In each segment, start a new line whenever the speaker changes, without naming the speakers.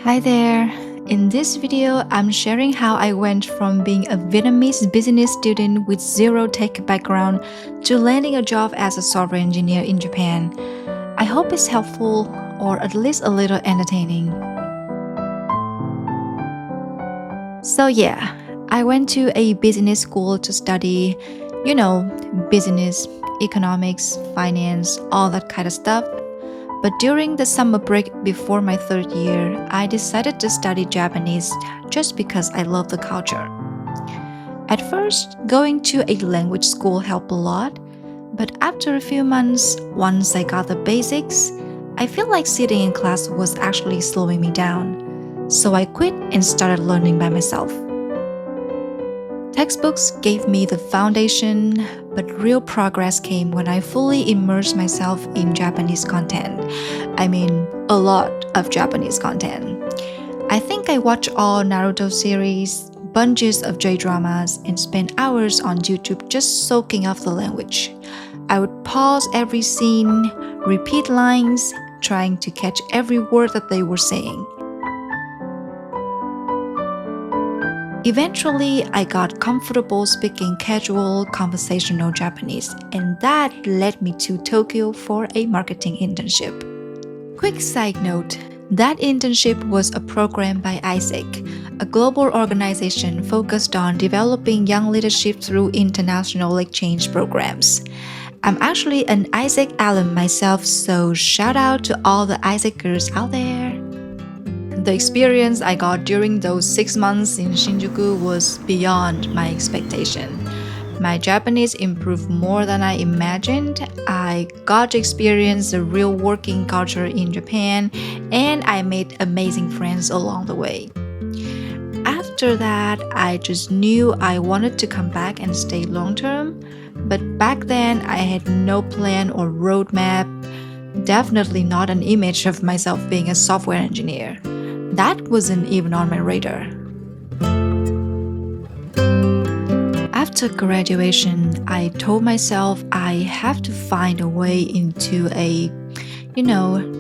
Hi there! In this video, I'm sharing how I went from being a Vietnamese business student with zero tech background to landing a job as a software engineer in Japan. I hope it's helpful or at least a little entertaining. So yeah, I went to a business school to study, business, economics, finance, all that kind of stuff. But during the summer break before my third year, I decided to study Japanese just because I love the culture. At first, going to a language school helped a lot, but after a few months, once I got the basics, I feel like sitting in class was actually slowing me down. So I quit and started learning by myself. Textbooks gave me the foundation, but real progress came when I fully immersed myself in Japanese content. I mean, a lot of Japanese content. I think I watched all Naruto series, bunches of J-dramas, and spent hours on YouTube just soaking up the language. I would pause every scene, repeat lines, trying to catch every word that they were saying. Eventually, I got comfortable speaking casual conversational Japanese, and that led me to Tokyo for a marketing internship. Quick side note, that internship was a program by ISEC, a global organization focused on developing young leadership through international exchange programs. I'm actually an ISEC alum myself, so shout out to all the ISECers out there. The experience I got during those 6 months in Shinjuku was beyond my expectation. My Japanese improved more than I imagined. I got to experience the real working culture in Japan, and I made amazing friends along the way. After that, I just knew I wanted to come back and stay long term, but back then I had no plan or roadmap, definitely not an image of myself being a software engineer. That wasn't even on my radar. After graduation, I told myself I have to find a way into a,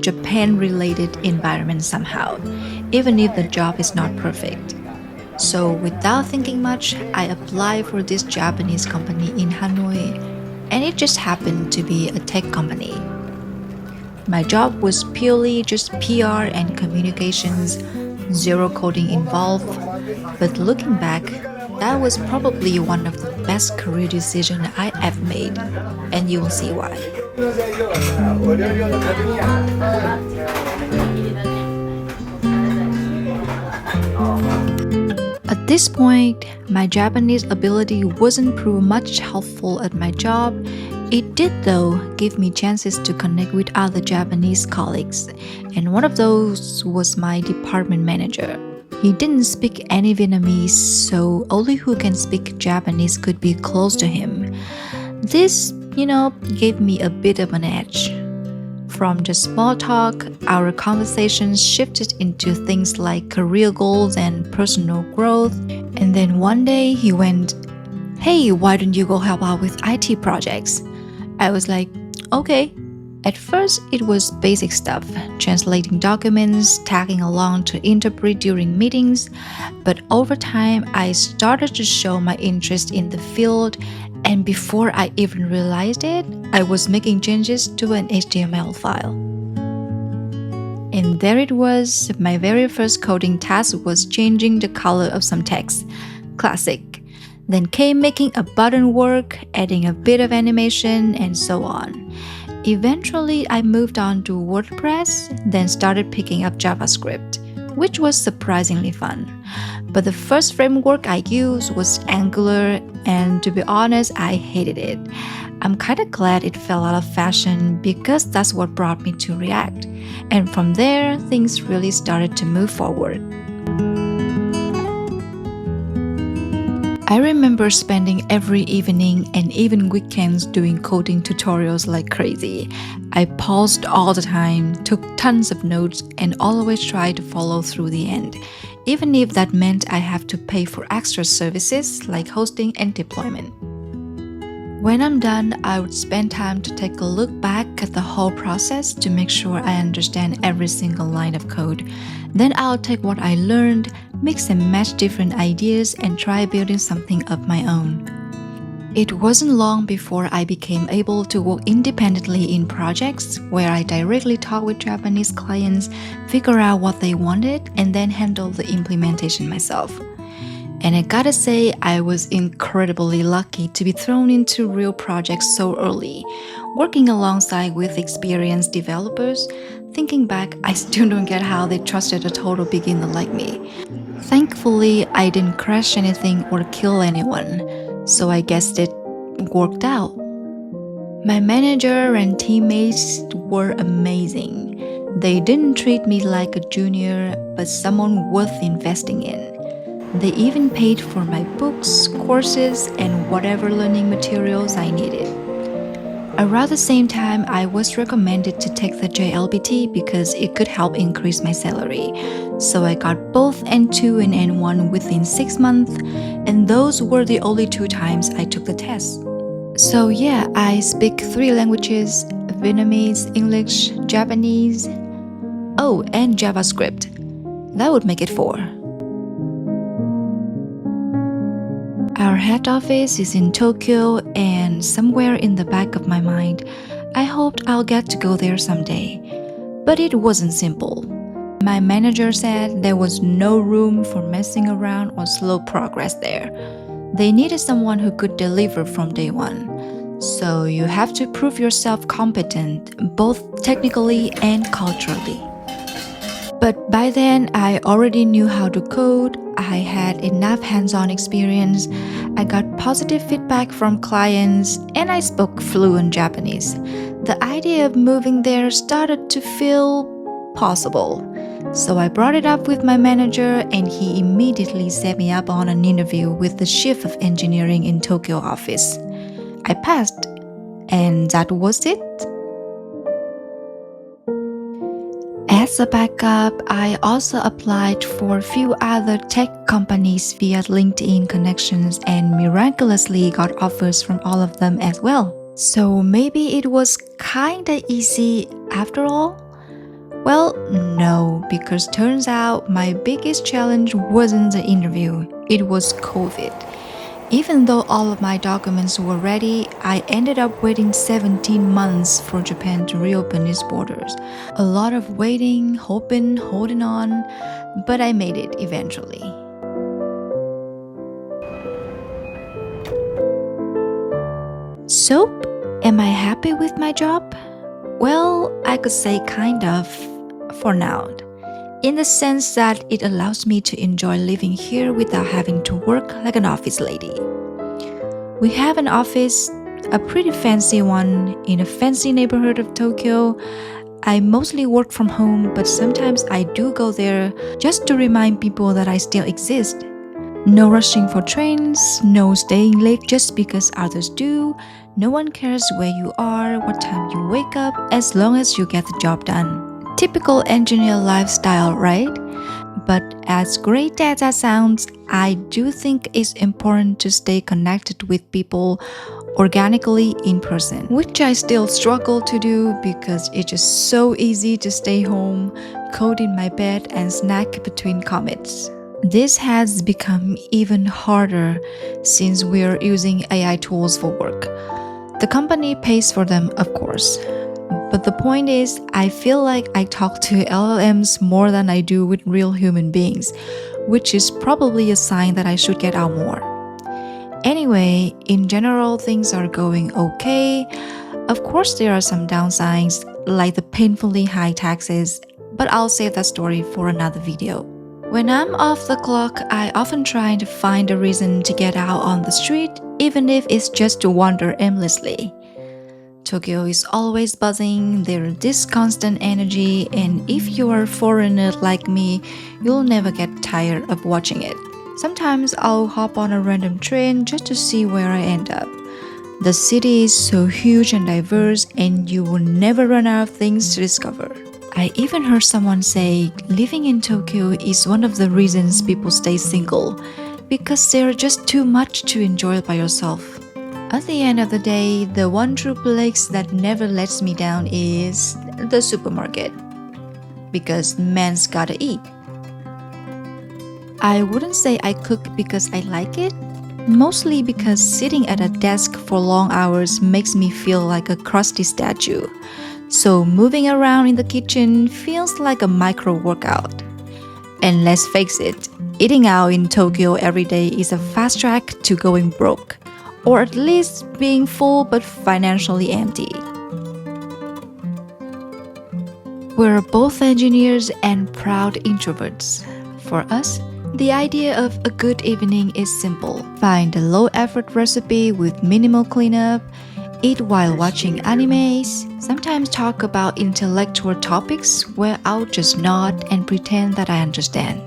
Japan-related environment somehow, even if the job is not perfect. So without thinking much, I applied for this Japanese company in Hanoi, and it just happened to be a tech company. My job was purely just PR and communications, zero coding involved, but looking back, that was probably one of the best career decisions I ever made, and you will see why. At this point, my Japanese ability wasn't proved much helpful at my job. It did, though, give me chances to connect with other Japanese colleagues, and one of those was my department manager. He didn't speak any Vietnamese, so only who can speak Japanese could be close to him. This, gave me a bit of an edge. From just small talk, our conversations shifted into things like career goals and personal growth, and then one day he went, "Hey, why don't you go help out with IT projects?" I was like, okay. At first, it was basic stuff, translating documents, tagging along to interpret during meetings, but over time, I started to show my interest in the field, and before I even realized it, I was making changes to an HTML file. And there it was, my very first coding task was changing the color of some text. Classic. Then came making a button work, adding a bit of animation, and so on. Eventually, I moved on to WordPress, then started picking up JavaScript, which was surprisingly fun. But the first framework I used was Angular, and to be honest, I hated it. I'm kinda glad it fell out of fashion because that's what brought me to React. And from there, things really started to move forward. I remember spending every evening and even weekends doing coding tutorials like crazy. I paused all the time, took tons of notes, and always tried to follow through the end, even if that meant I have to pay for extra services like hosting and deployment. When I'm done, I would spend time to take a look back at the whole process to make sure I understand every single line of code. Then I'll take what I learned, mix and match different ideas, and try building something of my own. It wasn't long before I became able to work independently in projects where I directly talk with Japanese clients, figure out what they wanted, and then handle the implementation myself. And I gotta say, I was incredibly lucky to be thrown into real projects so early, working alongside with experienced developers. Thinking back, I still don't get how they trusted a total beginner like me. Thankfully, I didn't crash anything or kill anyone, so I guess it worked out. My manager and teammates were amazing. They didn't treat me like a junior, but someone worth investing in. They even paid for my books, courses, and whatever learning materials I needed. Around the same time, I was recommended to take the JLPT because it could help increase my salary. So I got both N2 and N1 within 6 months, and those were the only 2 times I took the test. So yeah, I speak 3 languages: Vietnamese, English, Japanese, oh, and JavaScript. That would make it 4. Our head office is in Tokyo, and somewhere in the back of my mind, I hoped I'll get to go there someday. But it wasn't simple. My manager said there was no room for messing around or slow progress there. They needed someone who could deliver from day one. So you have to prove yourself competent, both technically and culturally. But by then, I already knew how to code, I had enough hands-on experience, I got positive feedback from clients, and I spoke fluent Japanese. The idea of moving there started to feel possible. So I brought it up with my manager, and he immediately set me up on an interview with the chief of engineering in Tokyo office. I passed, and that was it. As a backup, I also applied for a few other tech companies via LinkedIn connections and miraculously got offers from all of them as well. So maybe it was kinda easy after all? Well, no, because turns out my biggest challenge wasn't the interview, it was COVID. Even though all of my documents were ready, I ended up waiting 17 months for Japan to reopen its borders. A lot of waiting, hoping, holding on, but I made it eventually. So, am I happy with my job? Well, I could say kind of, for now. In the sense that it allows me to enjoy living here without having to work like an office lady. We have an office, a pretty fancy one, in a fancy neighborhood of Tokyo. I mostly work from home, but sometimes I do go there just to remind people that I still exist. No rushing for trains, no staying late just because others do. No one cares where you are, what time you wake up, as long as you get the job done. Typical engineer lifestyle, right? But as great as that sounds, I do think it's important to stay connected with people organically in person, which I still struggle to do because it's just so easy to stay home, code in my bed, and snack between commits. This has become even harder since we're using AI tools for work. The company pays for them, of course. But the point is, I feel like I talk to LLMs more than I do with real human beings, which is probably a sign that I should get out more. Anyway, in general, things are going okay. Of course, there are some downsides, like the painfully high taxes, but I'll save that story for another video. When I'm off the clock, I often try to find a reason to get out on the street, even if it's just to wander aimlessly. Tokyo is always buzzing, there's this constant energy, and if you are a foreigner like me, you'll never get tired of watching it. Sometimes I'll hop on a random train just to see where I end up. The city is so huge and diverse, and you will never run out of things to discover. I even heard someone say living in Tokyo is one of the reasons people stay single, because there's just too much to enjoy by yourself. At the end of the day, the one true place that never lets me down is the supermarket. Because man's gotta eat. I wouldn't say I cook because I like it, mostly because sitting at a desk for long hours makes me feel like a crusty statue. So moving around in the kitchen feels like a micro workout. And let's face it, eating out in Tokyo every day is a fast track to going broke, or at least being full but financially empty. We're both engineers and proud introverts. For us, the idea of a good evening is simple. Find a low-effort recipe with minimal cleanup, eat while watching animes, sometimes talk about intellectual topics where I'll just nod and pretend that I understand.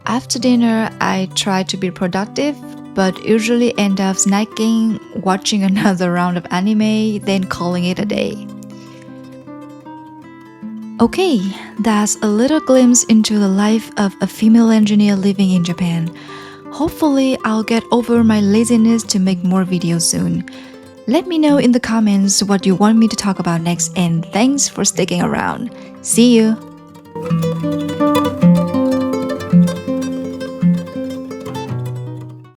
After dinner, I try to be productive, but usually end up snacking, watching another round of anime, then calling it a day. Okay, that's a little glimpse into the life of a female engineer living in Japan. Hopefully, I'll get over my laziness to make more videos soon. Let me know in the comments what you want me to talk about next, and thanks for sticking around. See you!